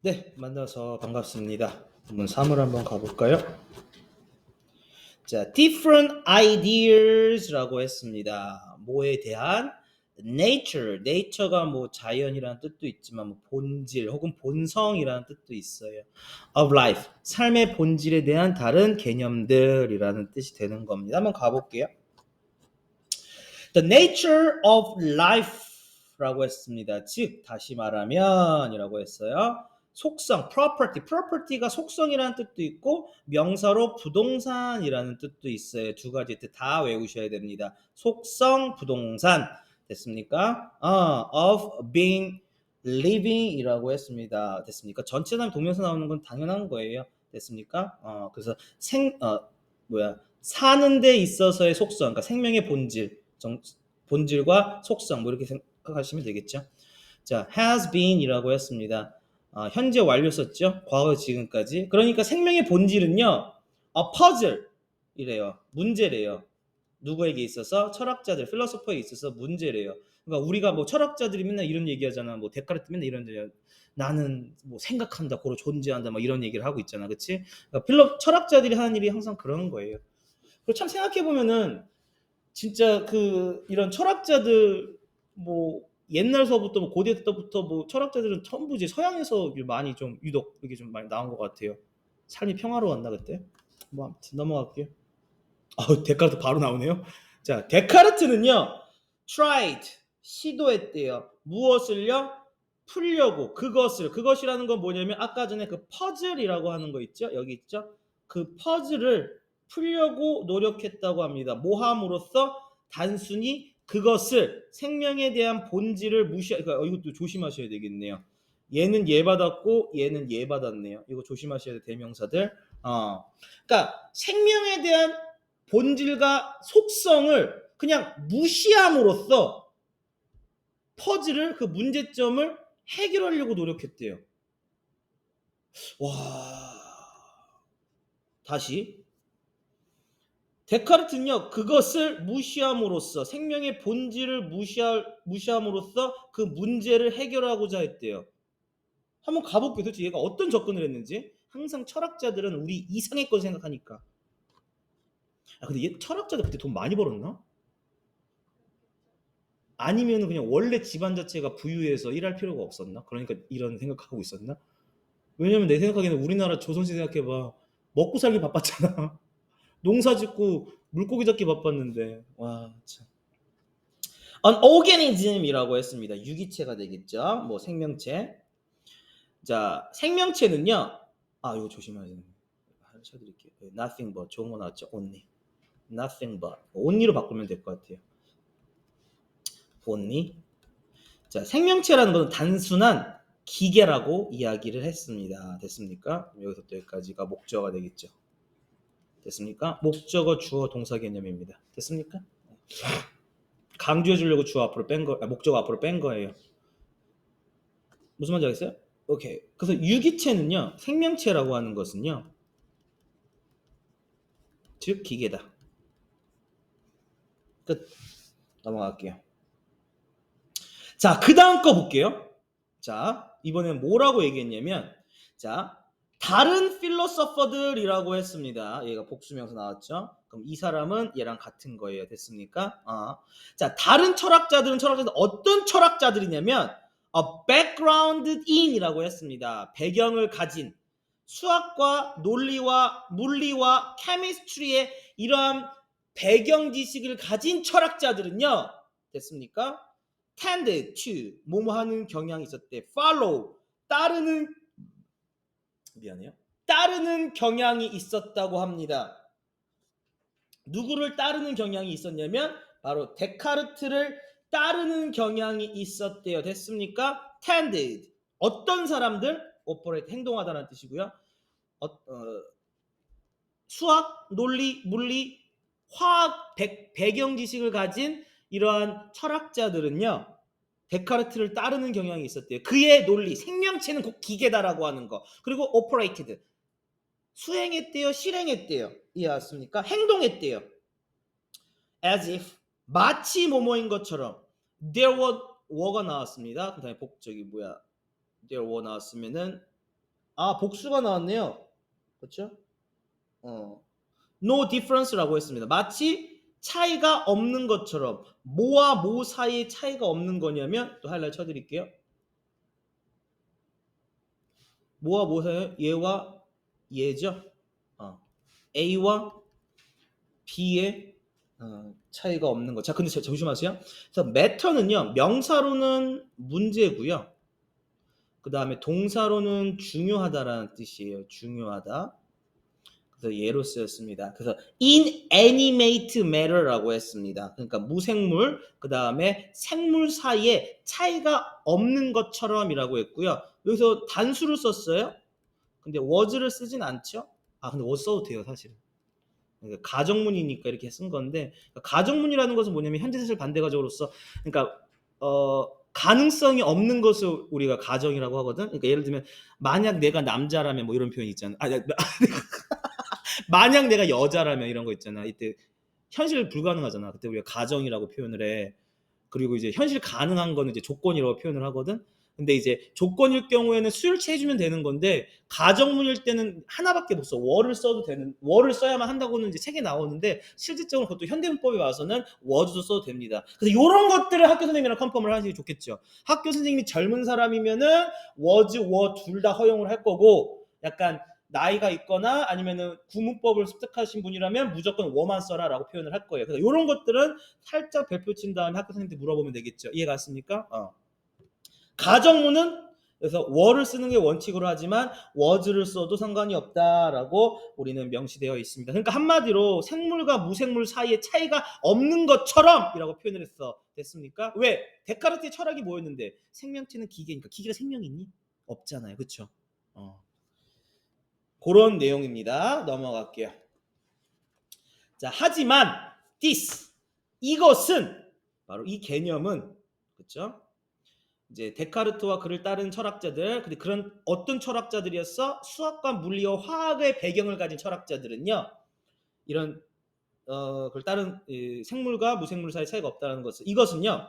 네, 만나서 반갑습니다. 본문 3을 한번 가볼까요? 자, different ideas라고 했습니다. 뭐에 대한? nature가 뭐 자연이라는 뜻도 있지만 뭐 본질 혹은 본성이라는 뜻도 있어요. of life, 삶의 본질에 대한 다른 개념들이라는 뜻이 되는 겁니다. 한번 가볼게요. The nature of life라고 했습니다. 즉 다시 말하면이라고 했어요. 속성, property가 속성이라는 뜻도 있고 명사로 부동산이라는 뜻도 있어요. 두 가지 뜻 다 외우셔야 됩니다. 속성, 부동산 됐습니까? of being, living이라고 했습니다. 됐습니까? 전체 다음에 동명사 나오는 건 당연한 거예요. 됐습니까? 그래서 사는 데 있어서의 속성, 그러니까 생명의 본질과 속성 뭐 이렇게 생각하시면 되겠죠. 자, has been이라고 했습니다. 현재 완료 썼죠. 과거 지금까지. 그러니까 생명의 본질은요. puzzle이래요. 문제래요. 누구에게 있어서? 철학자들, 필로소퍼에 있어서 문제래요. 그러니까 우리가 뭐 철학자들이 맨날 이런 얘기하잖아. 뭐 데카르트 맨날 이런 얘기. 나는 뭐 생각한다, 고로 존재한다, 막 이런 얘기를 하고 있잖아, 그렇지? 그러니까 철학자들이 하는 일이 항상 그런 거예요. 그리고 참 생각해 보면은 진짜 이런 철학자들 뭐 옛날서부터 뭐 고대 때부터 뭐 철학자들은 전부 이제 서양에서 많이 좀 유독 이게 좀 많이 나온 것 같아요. 삶이 평화로웠나 그때? 뭐 아무튼 넘어갈게요. 데카르트 바로 나오네요. 자, 데카르트는요. tried 시도했대요. 무엇을요? 풀려고. 그것이라는 건 뭐냐면 아까 전에 그 퍼즐이라고 하는 거 있죠? 여기 있죠? 그 퍼즐을 풀려고 노력했다고 합니다. 모함으로써 단순히 그것을 생명에 대한 본질을 그러니까 이것도 조심하셔야 되겠네요. 얘는 얘 받았고 얘는 얘 받았네요. 이거 조심하셔야 돼 대명사들. 그러니까 생명에 대한 본질과 속성을 그냥 무시함으로써 퍼즐을 그 문제점을 해결하려고 노력했대요. 와. 다시 데카르트는요. 그것을 무시함으로써 생명의 본질을 무시함으로써 그 문제를 해결하고자 했대요. 한번 가볼게요. 도대체 얘가 어떤 접근을 했는지. 항상 철학자들은 우리 이상의 걸 생각하니까. 근데 얘 철학자들 그때 돈 많이 벌었나? 아니면 그냥 원래 집안 자체가 부유해서 일할 필요가 없었나? 그러니까 이런 생각하고 있었나? 왜냐면 내 생각하기에는 우리나라 조선시대 생각해봐. 먹고 살기 바빴잖아. 농사 짓고 물고기 잡기 바빴는데. 와, 참. An organism이라고 했습니다. 유기체가 되겠죠. 뭐 생명체. 자, 생명체는요. 이거 조심해야 되네. 쳐드릴게요. Nothing but 좋은 거 나왔죠. Only. Nothing but. only로 바꾸면 될 것 같아요. only. 자, 생명체라는 것은 단순한 기계라고 이야기를 했습니다. 됐습니까? 여기서 또 여기까지가 목적어가 되겠죠. 됐습니까? 목적어, 주어, 동사 개념입니다. 됐습니까? 강조해 주려고 주어 앞으로 목적어 앞으로 뺀 거예요. 무슨 말인지 알겠어요? 오케이. 그래서 유기체는요, 생명체라고 하는 것은요, 즉 기계다. 끝. 넘어갈게요. 자, 그 다음 거 볼게요. 자, 이번엔 뭐라고 얘기했냐면, 자, 다른 필로소퍼들이라고 했습니다. 얘가 복수명사 나왔죠? 그럼 이 사람은 얘랑 같은 거예요. 됐습니까? 자, 다른 철학자들은 어떤 철학자들이냐면 background in이라고 했습니다. 배경을 가진 수학과 논리와 물리와 케미스트리의 이러한 배경 지식을 가진 철학자들은요. 됐습니까? tend to 뭐뭐 하는 경향이 있었대. follow 따르는 경향이 있었다고 합니다. 누구를 따르는 경향이 있었냐면 바로 데카르트를 따르는 경향이 있었대요. 됐습니까? tended 어떤 사람들 operate 행동하다는 뜻이고요. 수학, 논리, 물리, 화학 배경 지식을 가진 이러한 철학자들은요. 데카르트를 따르는 경향이 있었대요. 그의 논리, 생명체는 곧 기계다라고 하는 거. 그리고 operated 수행했대요, 실행했대요. 이해왔습니까? 행동했대요. as if 마치 뭐뭐인 것처럼 there were가 나왔습니다. 그다음에 there were 나왔으면은 아, 복수가 나왔네요. 그렇죠? No difference라고 했습니다. 마치 차이가 없는 것처럼. 뭐와 뭐 사이에 차이가 없는 거냐면 또 하이라이트 쳐드릴게요. 뭐와 뭐 사이에 얘와 얘죠. A와 B의 차이가 없는 거. 자, 근데 조심하세요. 그래서 matter는요, 명사로는 문제고요. 그 다음에 동사로는 중요하다라는 뜻이에요. 중요하다. 그래서 예로 쓰였습니다. 그래서 inanimate matter라고 했습니다. 그러니까 무생물, 그 다음에 생물 사이에 차이가 없는 것처럼이라고 했고요. 여기서 단수를 썼어요. 근데 was를 쓰진 않죠. 아, 근데 was 써도 돼요, 사실은. 그러니까 가정문이니까 이렇게 쓴 건데, 가정문이라는 것은 뭐냐면 현재사실 반대가적으로서, 그러니까 가능성이 없는 것을 우리가 가정이라고 하거든. 그러니까 예를 들면 만약 내가 남자라면 뭐 이런 표현이 있잖아. 만약 내가 여자라면 이런 거 있잖아. 이때 현실 불가능하잖아. 그때 우리가 가정이라고 표현을 해. 그리고 이제 현실 가능한 거는 이제 조건이라고 표현을 하거든. 근데 이제 조건일 경우에는 수일치 해주면 되는 건데 가정문일 때는 하나밖에 못 써. 월을 써도 되는, 월을 써야만 한다고는 이제 책에 나오는데 실질적으로 그것도 현대문법에 와서는 was도 써도 됩니다. 그래서 이런 것들을 학교 선생님이랑 컨펌을 하시기 좋겠죠. 학교 선생님이 젊은 사람이면은 was, were 둘 다 허용을 할 거고, 약간 나이가 있거나 아니면은 구문법을 습득하신 분이라면 무조건 워만 써라라고 표현을 할 거예요. 그래서 이런 것들은 살짝 별표 친 다음에 학교 선생님한테 물어보면 되겠죠. 이해 갔습니까? 가정문은 그래서 were를 쓰는 게 원칙으로 하지만 was를 써도 상관이 없다라고 우리는 명시되어 있습니다. 그러니까 한마디로 생물과 무생물 사이에 차이가 없는 것처럼 이라고 표현을 했어. 됐습니까? 왜? 데카르트의 철학이 뭐였는데 생명체는 기계니까. 기계가 생명이 있니? 없잖아요. 그렇죠? 그런 내용입니다. 넘어갈게요. 자, 하지만 this, 이것은 바로 이 개념은, 그렇죠? 이제 데카르트와 그를 따른 철학자들, 근데 그런 어떤 철학자들이었어? 수학과 물리와 화학의 배경을 가진 철학자들은요, 이런 그걸 따른 생물과 무생물 사이 차이가 없다는 것을, 이것은요,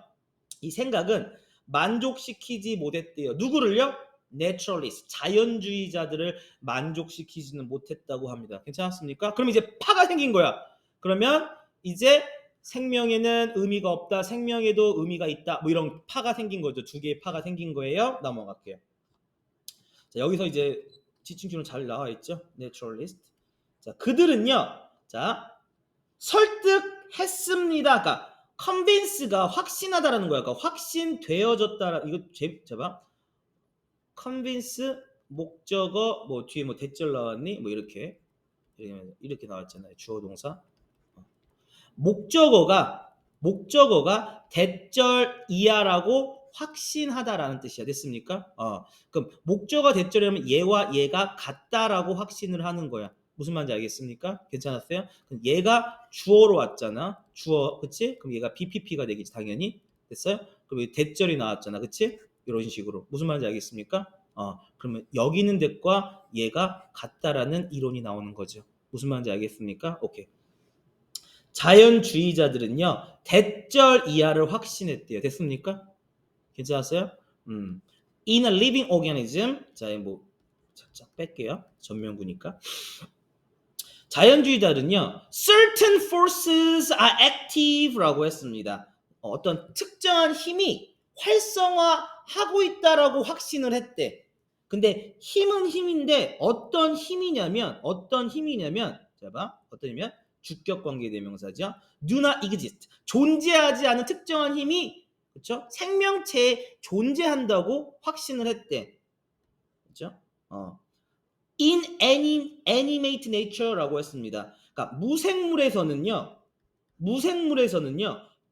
이 생각은 만족시키지 못했대요. 누구를요? 내추럴리스트, 자연주의자들을 만족시키지는 못했다고 합니다. 괜찮았습니까? 그럼 이제 파가 생긴 거야. 그러면 이제 생명에는 의미가 없다, 생명에도 의미가 있다, 뭐 이런 파가 생긴 거죠. 두 개의 파가 생긴 거예요. 넘어갈게요. 자, 여기서 이제 지칭주는 잘 나와 있죠. 내추럴리스트. 자, 그들은요, 자, 설득했습니다. 그러니까 convince가 확신하다라는 거야. 그러니까 확신되어졌다. 이거 제봐. convince 목적어 뭐 뒤에 뭐 대절 나왔니? 뭐 이렇게 나왔잖아요. 주어 동사. 목적어가 대절이야라고 확신하다라는 뜻이야. 됐습니까? 그럼 목적어 대절이라면 얘와 얘가 같다라고 확신을 하는 거야. 무슨 말인지 알겠습니까? 괜찮았어요? 그럼 얘가 주어로 왔잖아. 주어, 그치? 그럼 얘가 BPP가 되겠지, 당연히. 됐어요? 그럼 대절이 나왔잖아, 그치? 이런 식으로. 무슨 말인지 알겠습니까? 그러면 여기 있는 것과 얘가 같다라는 이론이 나오는 거죠. 무슨 말인지 알겠습니까? 오케이. 자연주의자들은요, 대절 이하를 확신했대요. 됐습니까? 괜찮았어요? In a living organism, 자, 뭐 살짝 뺄게요. 전면구니까. 자연주의자들은요, certain forces are active라고 했습니다. 어떤 특정한 힘이 활성화하고 있다라고 확신을 했대. 근데 힘은 힘인데 어떤 힘이냐면 자 봐. 어떤 힘이면 주격관계 대명사죠. do not exist. 존재하지 않은 특정한 힘이, 그렇죠? 생명체에 존재한다고 확신을 했대. 그렇죠? inanimate nature라고 했습니다. 그러니까 무생물에서는요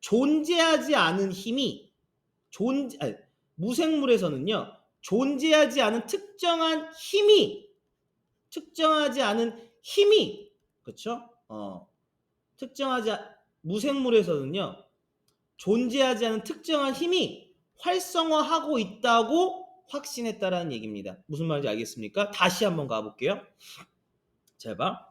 존재하지 않은 힘이 무생물에서는요 존재하지 않은 특정하지 않은 힘이, 그렇죠? 무생물에서는요 존재하지 않은 특정한 힘이 활성화하고 있다고 확신했다라는 얘기입니다. 무슨 말인지 알겠습니까? 다시 한번 가볼게요. 자, 봐.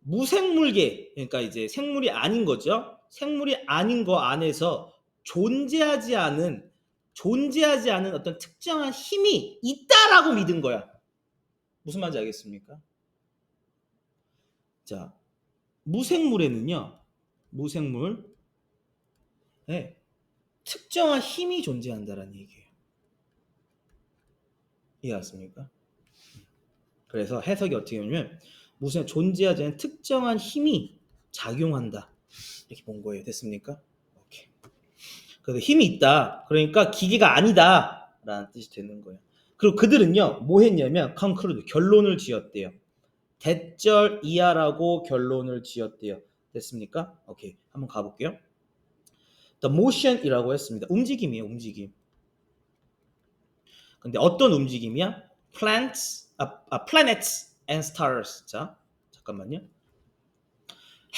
무생물계, 그러니까 이제 생물이 아닌 거죠. 생물이 아닌 거 안에서 존재하지 않은 어떤 특정한 힘이 있다라고 믿은 거야. 무슨 말인지 알겠습니까? 자, 무생물에는요. 무생물에 특정한 힘이 존재한다라는 얘기예요. 이해하십니까? 그래서 해석이 어떻게 되냐면 무슨 존재하지 않는 특정한 힘이 작용한다. 이렇게 본 거예요. 됐습니까? 오케이. 그래서 힘이 있다. 그러니까 기계가 아니다. 라는 뜻이 되는 거예요. 그리고 그들은요. 뭐 했냐면 conclude 결론을 지었대요. 대절이야라고 결론을 지었대요. 됐습니까? 오케이. 한번 가볼게요. The motion이라고 했습니다. 움직임이에요. 움직임. 근데 어떤 움직임이야? planets and stars. 자, 잠깐만요.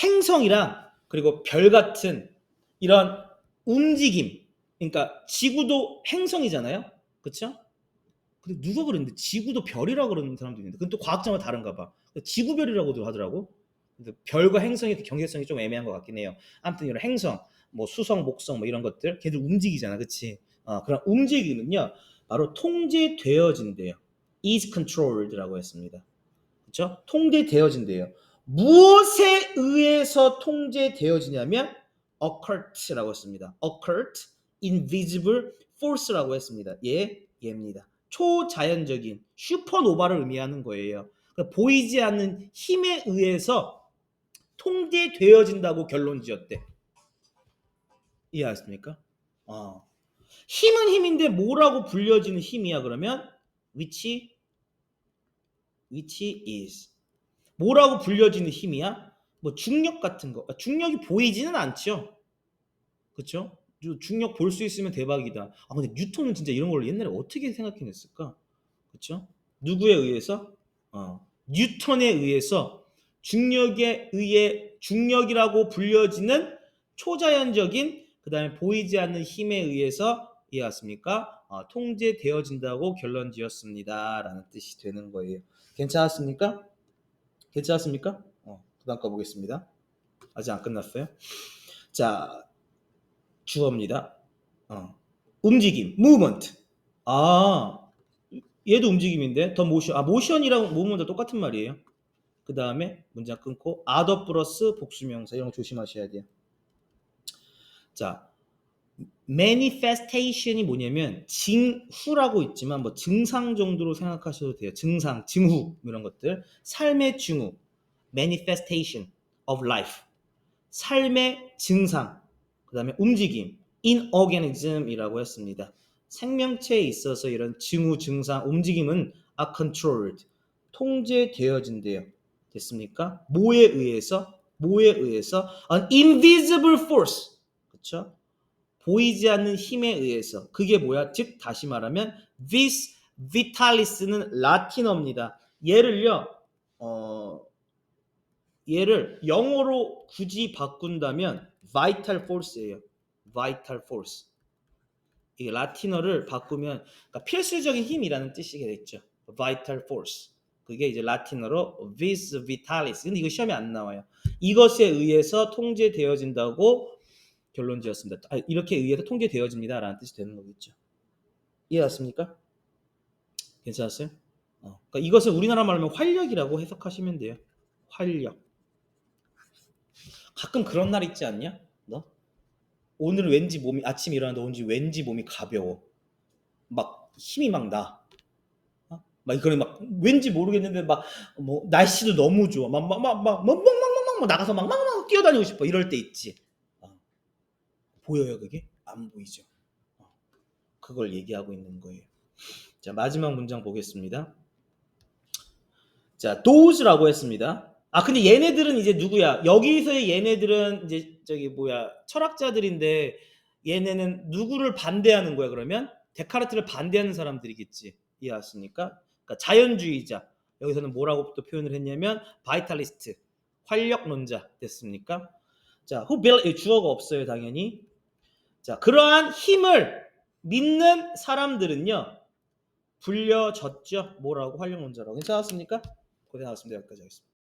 행성이랑 그리고 별 같은 이런 움직임. 그러니까 지구도 행성이잖아요. 그렇죠? 근데 누가 그랬는데 지구도 별이라고 그러는 사람도 있는데 그건 또 과학자마다 다른가 봐. 지구별이라고도 하더라고. 근데 별과 행성의 경계성이 좀 애매한 것 같긴 해요. 아무튼 이런 행성, 뭐 수성, 목성 뭐 이런 것들 걔들 움직이잖아. 그치? 그런 움직임은요. 바로 통제되어진대요. is controlled라고 했습니다. 그렇죠? 통제되어진대요. 무엇에 의해서 통제되어지냐면 occult라고 했습니다. occult, invisible force라고 했습니다. 얘입니다. 초자연적인 슈퍼노바를 의미하는 거예요. 그러니까 보이지 않는 힘에 의해서 통제되어진다고 결론 지었대. 이해하십니까? 힘은 힘인데 뭐라고 불려지는 힘이야 그러면 which is 뭐라고 불려지는 힘이야? 뭐 중력 같은 거. 중력이 보이지는 않죠. 그렇죠? 중력 볼 수 있으면 대박이다. 근데 뉴턴은 진짜 이런 걸 옛날에 어떻게 생각해냈을까? 그렇죠? 누구에 의해서? 뉴턴에 의해서 중력에 의해 중력이라고 불려지는 초자연적인 그다음에 보이지 않는 힘에 의해서 이해했습니까? 통제되어진다고 결론 지었습니다라는 뜻이 되는 거예요. 괜찮았습니까? 괜찮았습니까? 그다음 거 보겠습니다. 아직 안 끝났어요. 자, 주어입니다. 움직임, movement. 얘도 움직임인데 더 모션. 모션이랑 movement도 똑같은 말이에요. 그 다음에 문장 끊고 other 플러스 복수명사 이런 거 조심하셔야 돼요. 자, manifestation이 뭐냐면 징후라고 있지만 뭐 증상 정도로 생각하셔도 돼요. 증상, 징후 이런 것들. 삶의 징후, manifestation of life. 삶의 증상, 그 다음에 움직임, inorganism이라고 했습니다. 생명체에 있어서 이런 징후, 증상, 움직임은 are controlled, 통제되어진대요. 됐습니까? 뭐에 의해서? an invisible force, 그렇죠? 보이지 않는 힘에 의해서. 그게 뭐야? 즉 다시 말하면 vis vitalis는 라틴어입니다. 얘를 영어로 굳이 바꾼다면 vital force예요. vital force. 이 라틴어를 바꾸면 그러니까 필수적인 힘이라는 뜻이 되겠죠. vital force. 그게 이제 라틴어로 vis vitalis. 근데 이거 시험에 안 나와요. 이것에 의해서 통제되어진다고 결론 지었습니다. 이렇게 의해서 통제되어집니다라는 뜻이 되는 거겠죠. 이해했습니까? 괜찮았어요? 그러니까 이것을 우리나라 말로 하면 활력이라고 해석하시면 돼요. 활력. 가끔 그런 날 있지 않냐? 너? 오늘 왠지 몸이 아침에 일어나는데 왠지 몸이 가벼워. 막 힘이 막 나. 막 이거는 막 왠지 모르겠는데 막 뭐 날씨도 너무 좋아. 막 나가서 막 뛰어다니고 싶어. 이럴 때 있지. 보여요 그게? 안 보이죠. 그걸 얘기하고 있는 거예요. 자, 마지막 문장 보겠습니다. 자, those라고 했습니다. 근데 얘네들은 이제 누구야? 여기서의 얘네들은 이제 철학자들인데 얘네는 누구를 반대하는 거야 그러면? 데카르트를 반대하는 사람들이겠지. 이해하십니까? 그러니까 자연주의자. 여기서는 뭐라고 또 표현을 했냐면 바이탈리스트, 활력론자 됐습니까? 자, who believe 주어가 없어요 당연히. 자, 그러한 힘을 믿는 사람들은요 불려졌죠. 뭐라고? 활력론자라고. 괜찮았습니까? 고생하셨습니다. 여기까지 하겠습니다.